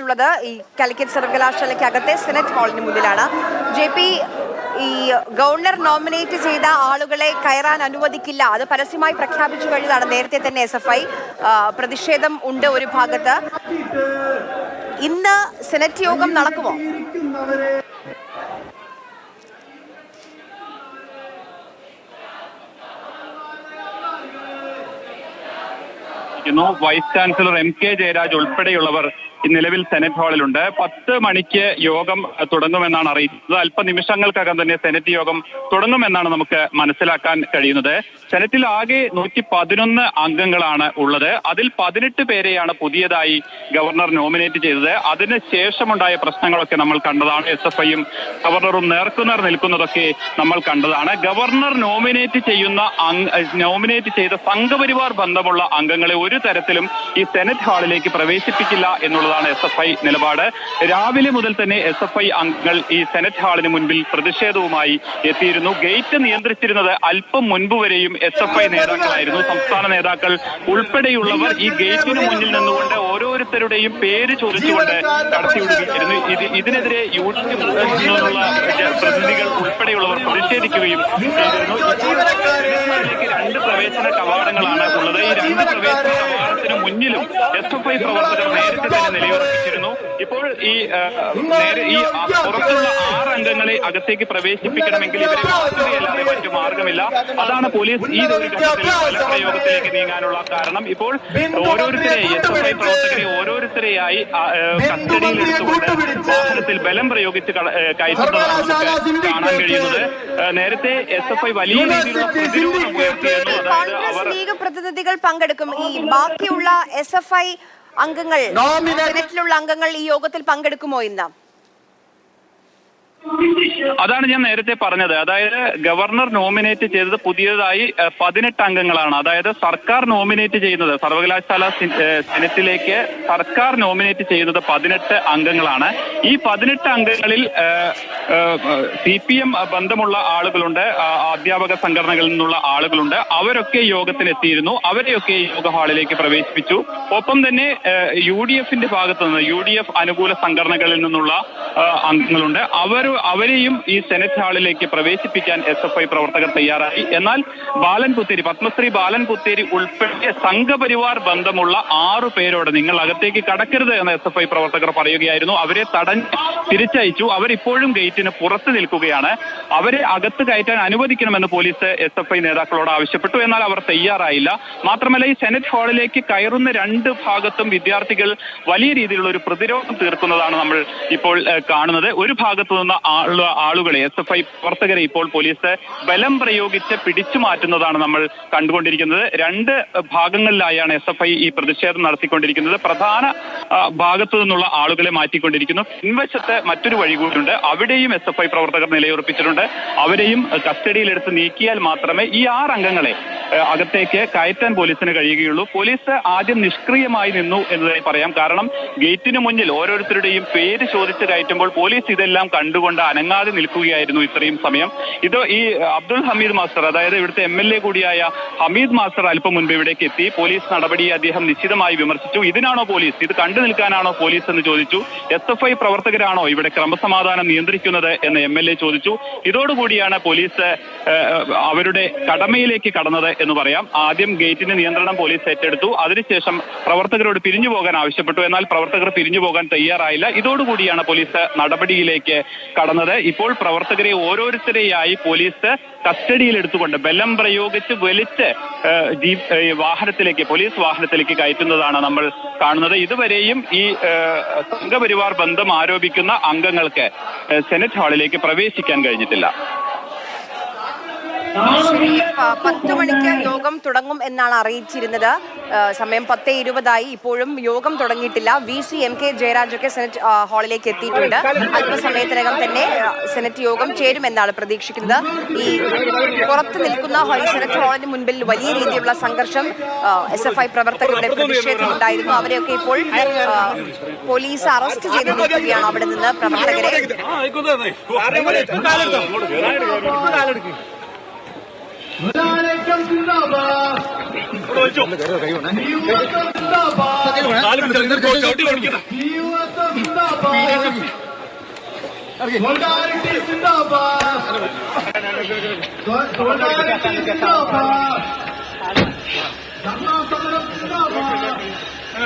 ുള്ളത് ഈ കാലിക്കറ്റ് സർവകലാശാലയ്ക്കകത്തെ സെനറ്റ് ഹാളിന് മുന്നിലാണ്. JP, ഈ ഗവർണർ നോമിനേറ്റ് ചെയ്ത ആളുകളെ കയറാൻ അനുവദിക്കില്ല, അത് പരസ്യമായി പ്രഖ്യാപിച്ചു കഴിഞ്ഞതാണ്. നേരത്തെ തന്നെ SFI പ്രതിഷേധം ഉണ്ട് ഒരു ഭാഗത്ത്. ഇന്ന് സെനറ്റ് യോഗം നടക്കുമോ? വൈസ് ചാൻസലർ MK ജയരാജ് ഉൾപ്പെടെയുള്ളവർ നിലവിൽ സെനറ്റ് ഹാളിലുണ്ട്. 10 മണിക്ക് യോഗം തുടങ്ങുമെന്നാണ് അറിയിച്ചത്. അല്പനിമിഷങ്ങൾക്കകം തന്നെ സെനറ്റ് യോഗം തുടങ്ങുമെന്നാണ് നമുക്ക് മനസ്സിലാക്കാൻ കഴിയുന്നത്. സെനറ്റിൽ ആകെ 111 അംഗങ്ങളാണ് ഉള്ളത്. അതിൽ 18 പേരെയാണ് പുതിയതായി ഗവർണർ നോമിനേറ്റ് ചെയ്തത്. അതിന് ശേഷമുണ്ടായ പ്രശ്നങ്ങളൊക്കെ നമ്മൾ കണ്ടതാണ്. SFIയും ഗവർണറും നേർക്കുനേർ നിൽക്കുന്നതൊക്കെ നമ്മൾ കണ്ടതാണ്. ഗവർണർ നോമിനേറ്റ് ചെയ്ത സംഘപരിവാർ ബന്ധമുള്ള അംഗങ്ങളെ ഒരു തരത്തിലും ഈ സെനറ്റ് ഹാളിലേക്ക് പ്രവേശിപ്പിക്കില്ല എന്നുള്ളതാണ് SFI നിലപാട്. രാവിലെ മുതൽ തന്നെ SFI അംഗങ്ങൾ ഈ സെനറ്റ് ഹാളിന് മുൻപിൽ പ്രതിഷേധവുമായി എത്തിയിരുന്നു. ഗേറ്റ് നിയന്ത്രിച്ചിരുന്നത് അല്പം മുൻപ് വരെയും SFI നേതാക്കളായിരുന്നു. സംസ്ഥാന നേതാക്കൾ ഉൾപ്പെടെയുള്ളവർ ഈ ഗേറ്റിന് മുന്നിൽ നിന്നുകൊണ്ട് ഓരോരുത്തരുടെയും പേര് ചോദിച്ചുകൊണ്ട് കടത്തിവിടുകയായിരുന്നു. ഇതിനെതിരെ യൂണിയനുള്ള പ്രതിനിധികൾ ഉൾപ്പെടെയുള്ളവർ പ്രതിഷേധിക്കുകയും ചെയ്തിരുന്നു. രണ്ട് പ്രവേശന കവാടങ്ങളാണ് ഉള്ളത്. ഈ രണ്ട് പ്രവേശന കവാടത്തിന് മുന്നിലും SFI പ്രവർത്തകർ നേരത്തെ തന്നെ നിലയുറപ്പിച്ചിരുന്നു. ഇപ്പോൾ ഈ പുറത്തുള്ള 6 അംഗങ്ങളെ അകത്തേക്ക് പ്രവേശിപ്പിക്കണമെങ്കിൽ ഇവരെ മാറ്റുകയല്ലാതെ മറ്റു മാർഗമില്ല. അതാണ് പോലീസ് ഈ ഒരു ഘട്ടത്തിൽ ബലപ്രയോഗത്തിലേക്ക് നീങ്ങാനുള്ള കാരണം. ഇപ്പോൾ ഓരോരുത്തരെയായി SFI പ്രവർത്തകരെ ഓരോരുത്തരെയായി കസ്റ്റഡിയിൽ എടുത്തുകൊണ്ട് വാഹനത്തിൽ ബലം പ്രയോഗിച്ച് കയറ്റുന്നതാണ് നമുക്ക് കാണാൻ കഴിയുന്നത്. നേരത്തെ SFI വലിയ രീതിയിലുള്ള പ്രതിരോധം ഉയർത്തിയിരുന്നു. കോൺഗ്രസ് ലീഗ് പ്രതിനിധികൾ പങ്കെടുക്കും. ഈ ബാക്കിയുള്ള SFI അംഗങ്ങൾ, സെനറ്റിലുള്ള അംഗങ്ങൾ ഈ യോഗത്തിൽ പങ്കെടുക്കുമോ ഇന്ന്? അതാണ് ഞാൻ നേരത്തെ പറഞ്ഞത്. അതായത് ഗവർണർ നോമിനേറ്റ് ചെയ്തത് പുതിയതായി 18 അംഗങ്ങളാണ്. അതായത് സർക്കാർ നോമിനേറ്റ് ചെയ്യുന്നത്, സർവകലാശാല സെനറ്റിലേക്ക് സർക്കാർ നോമിനേറ്റ് ചെയ്യുന്നത് 18 അംഗങ്ങളാണ്. ഈ 18 അംഗങ്ങളിൽ CPM ബന്ധമുള്ള ആളുകളുണ്ട്, അധ്യാപക സംഘടനകളിൽ നിന്നുള്ള ആളുകളുണ്ട്. അവരൊക്കെ യോഗത്തിന് എത്തിയിരുന്നു. അവരെയൊക്കെ യോഗ ഹാളിലേക്ക് പ്രവേശിപ്പിച്ചു. ഒപ്പം തന്നെ UDFന്റെ ഭാഗത്തു നിന്ന് UDF അനുകൂല സംഘടനകളിൽ നിന്നുള്ള അംഗങ്ങളുണ്ട്. അവരെയും ഈ സെനറ്റ് ഹാളിലേക്ക് പ്രവേശിപ്പിക്കാൻ SFI പ്രവർത്തകർ തയ്യാറായി. എന്നാൽ പത്മശ്രീ ബാലൻ പുത്തേരി ഉൾപ്പെടെ സംഘപരിവാർ ബന്ധമുള്ള 6 പേരോട് നിങ്ങൾ അകത്തേക്ക് കടക്കരുത് എന്ന് SFI പ്രവർത്തകർ പറയുകയായിരുന്നു. അവരെ തടഞ്ഞ് തിരിച്ചയച്ചു. അവരിപ്പോഴും ഗേറ്റിന് പുറത്ത് നിൽക്കുകയാണ്. അവരെ അകത്ത് കയറ്റാൻ അനുവദിക്കണമെന്ന് പോലീസ് SFI നേതാക്കളോട് ആവശ്യപ്പെട്ടു. എന്നാൽ അവർ തയ്യാറായില്ല. മാത്രമല്ല, ഈ സെനറ്റ് ഹാളിലേക്ക് കയറുന്ന 2 ഭാഗത്തും വിദ്യാർത്ഥികൾ വലിയ രീതിയിലുള്ള ഒരു പ്രതിരോധം തീർക്കുന്നതാണ് നമ്മൾ ഇപ്പോൾ കാണുന്നത്. ഒരു ഭാഗത്തു നിന്ന് ആളുകളെ SFI പ്രവർത്തകരെ ഇപ്പോൾ പോലീസ് ബലം പ്രയോഗിച്ച് പിടിച്ചു മാറ്റുന്നതാണ് നമ്മൾ കണ്ടുകൊണ്ടിരിക്കുന്നത്. 2 ഭാഗങ്ങളിലായാണ് SFI ഈ പ്രതിഷേധം നടത്തിക്കൊണ്ടിരിക്കുന്നത്. പ്രധാന ഭാഗത്തു നിന്നുള്ള ആളുകളെ മാറ്റിക്കൊണ്ടിരിക്കുന്നു. പിൻവശത്ത് മറ്റൊരു വഴി കൂടിയുണ്ട്. അവിടെയും SFI പ്രവർത്തകർ നിലയുറപ്പിച്ചിട്ടുണ്ട്. അവരെയും കസ്റ്റഡിയിലെടുത്ത് നീക്കിയാൽ മാത്രമേ ഈ 6 അംഗങ്ങളെ അകത്തേക്ക് കയറ്റാൻ പോലീസിന് കഴിയുകയുള്ളൂ. പോലീസ് ആദ്യം നിഷ്ക്രിയമായി നിന്നു എന്നതായി പറയാം. കാരണം ഗേറ്റിന് മുന്നിൽ ഓരോരുത്തരുടെയും പേര് ചോദിച്ച് കയറ്റുമ്പോൾ പോലീസ് ഇതെല്ലാം കണ്ടുകൊണ്ട് അനങ്ങാതെ നിൽക്കുകയായിരുന്നു ഇത്രയും സമയം. ഈ അബ്ദുൾ ഹമീദ് മാസ്റ്റർ, അതായത് ഇവിടുത്തെ MLA കൂടിയായ ഹമീദ് മാസ്റ്റർ അല്പം മുൻപ് ഇവിടേക്ക് എത്തി. പോലീസ് നടപടിയെ അദ്ദേഹം നിശ്ചിതമായി വിമർശിച്ചു. ഇതിനാണോ പോലീസ്, ഇത് കണ്ടു നിൽക്കാനാണോ പോലീസ് എന്ന് ചോദിച്ചു. SFI പ്രവർത്തകരാണോ ഇവിടെ ക്രമസമാധാനം നിയന്ത്രിക്കുന്നത് എന്ന് MLA ചോദിച്ചു. ഇതോടുകൂടിയാണ് പോലീസ് അവരുടെ കടമയിലേക്ക് കടന്നത് എന്ന് പറയാം. ആദ്യം ഗേറ്റിന് നിയന്ത്രണം പോലീസ് ഏറ്റെടുത്തു. അതിനുശേഷം പ്രവർത്തകരോട് പിരിഞ്ഞു പോകാൻ ആവശ്യപ്പെട്ടു. എന്നാൽ പ്രവർത്തകർ പിരിഞ്ഞു പോകാൻ തയ്യാറായില്ല. ഇതോടുകൂടിയാണ് പോലീസ് നടപടിയിലേക്ക് കടന്നത്. ഇപ്പോൾ പ്രവർത്തകരെ ഓരോരുത്തരെയായി പോലീസ് കസ്റ്റഡിയിലെടുത്തുകൊണ്ട് ബലം പ്രയോഗിച്ച് വലിച്ച് പോലീസ് വാഹനത്തിലേക്ക് കയറ്റുന്നതാണ് നമ്മൾ കാണുന്നത്. ഇതുവരെയും ഈ സംഘപരിവാർ ബന്ധം ആരോപിക്കുന്ന അംഗങ്ങൾക്ക് സെനറ്റ് ഹാളിലേക്ക് പ്രവേശിക്കാൻ കഴിഞ്ഞിട്ടില്ല. ശരി, 10 മണിക്ക് യോഗം തുടങ്ങും എന്നാണ് അറിയിച്ചിരുന്നത്. സമയം 10:20 ഇപ്പോഴും യോഗം തുടങ്ങിയിട്ടില്ല. VC MK ജയരാജൊക്കെ സെനറ്റ് ഹാളിലേക്ക് എത്തിയിട്ടുണ്ട്. അല്പസമയത്തിനകം തന്നെ സെനറ്റ് യോഗം ചേരുമെന്നാണ് പ്രതീക്ഷിക്കുന്നത്. ഈ പുറത്ത് നിൽക്കുന്ന സെനറ്റ് ഹാളിന് മുൻപിൽ വലിയ രീതിയിലുള്ള സംഘർഷം, SFI പ്രവർത്തകരുടെ പ്രതിഷേധം ഉണ്ടായിരുന്നു. അവരെയൊക്കെ ഇപ്പോൾ പോലീസ് അറസ്റ്റ് ചെയ്ത് നീക്കുകയാണ് അവിടെ നിന്ന് പ്രവർത്തകരെ. Solidarity Zindabad!